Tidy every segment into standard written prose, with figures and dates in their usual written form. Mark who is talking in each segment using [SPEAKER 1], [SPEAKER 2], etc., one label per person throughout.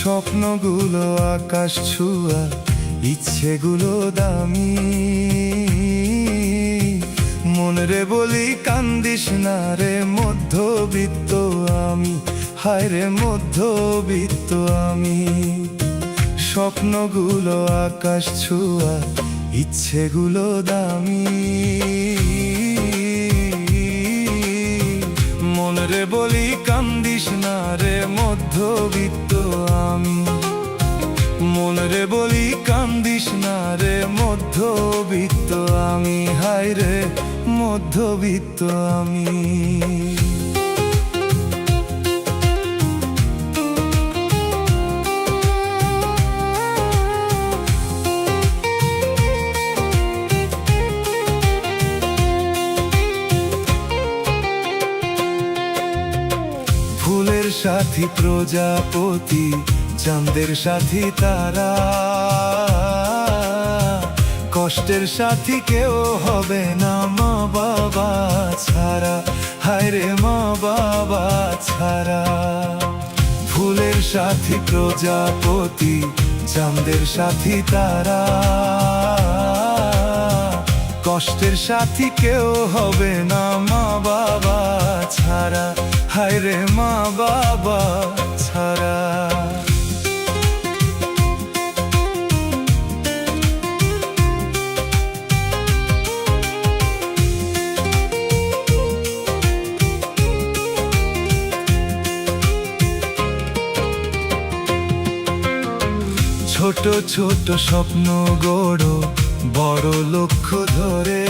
[SPEAKER 1] স্বপ্নগুলো আকাশ ছুঁয়া, ইচ্ছেগুলো দামি। মনরে বলি কান্দিস না রে, মধ্যবিত্ত আমি, হায় রে মধ্যবিত্ত আমি। স্বপ্নগুলো আকাশ ছুঁয়া, ইচ্ছেগুলো দামি। মনরে বলি কান্দিস না রে, মধ্যবিত্ত আমি। মনরে বলি কান্দিস না রে, মধ্যবিত্ত আমি, হায় রে মধ্যবিত্ত আমি। ফুলের সাথী প্রজাপতি, চাঁদের সাথী তারা, কষ্টের সাথী কেউ হবে না মা বাবা ছাড়া, হায় রে মা বাবা ছাড়া। ফুলের সাথী প্রজাপতি, চাঁদের সাথী তারা, কষ্টের সাথী কেউ হবে না মা বাবা ছাড়া, হায় রে মা বাবা ছাড়া। ছোট ছোট স্বপ্ন গড়ো, বড় লক্ষ্য ধরে।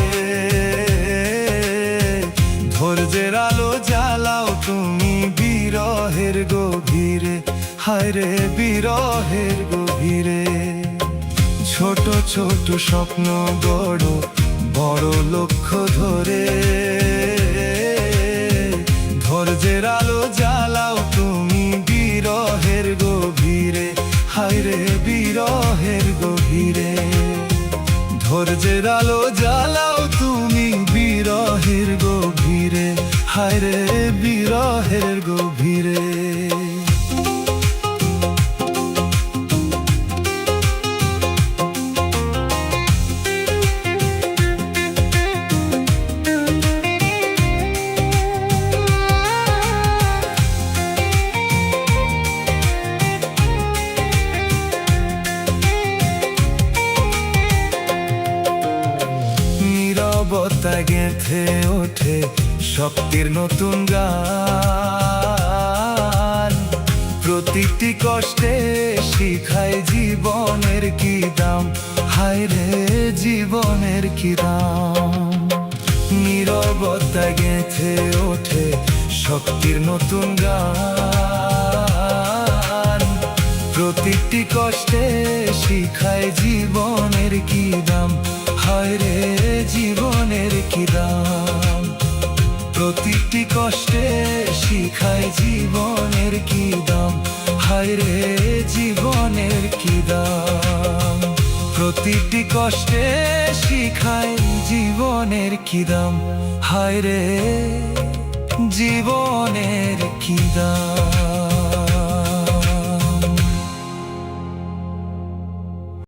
[SPEAKER 1] ধৈর্যের আলো জ্বালাও তুমি বিরহের গভীরে, হায় রে বিরহের গভীরে। ছোট ছোট স্বপ্ন গড়ো, বড় লক্ষ্য ধরে। ধৈর্যের আলো জ্বালাও তুমি বিরহের গভীরে, হায় রে বিরহের গভীরে। ধৈর্যের আলো জ্বালাও তুমি বিরহের গভীরে, হায় রে বিরহের গভীরে। নীরবতা গেঁথে ওঠে শক্তির নতুন গান। প্রতিটি কষ্টে শিখায় জীবনের কি দাম, হায় রে জীবনের কি দাম। নীরবতা গেঁথে ওঠে শক্তির নতুন গান। প্রতিটি কষ্টে শিখায় জীবনের কি দাম, হায় রে জীবনের কি দাম। প্রতিটি কষ্টে শিখায় জীবনের কি দাম, হায় রে জীবনের কি দাম। প্রতিটি কষ্টে শিখায় জীবনের কি দাম, হায় রে জীবনের কি দাম।